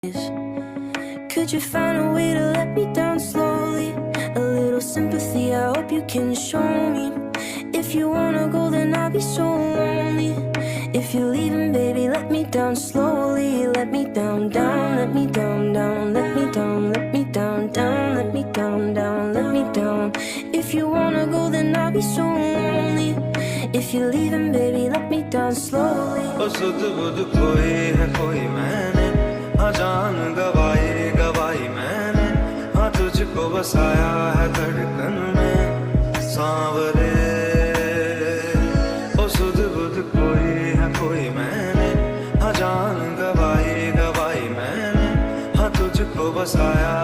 Could you find a way to let me down slowly? A little sympathy, I hope you can show me. If you wanna go, then I'll be so lonely. If you're leaving, baby, let me down slowly. Let me down, down, let me down, down, let me down, let me down, down, let me down, down, let me down. If you wanna go, then I'll be so lonely. If you're leaving, baby, let me down slowly. ओ सुध बुध कोई है कोई मैंने, हाँ जान गवाई गवाई मैंने, हाँ तुझको बसाया है धड़कन में सांवरे। ओ सुध बुध कोई है कोई मैंने, हाँ जान गवाई गवाई मैंने, हाँ तुझको बसाया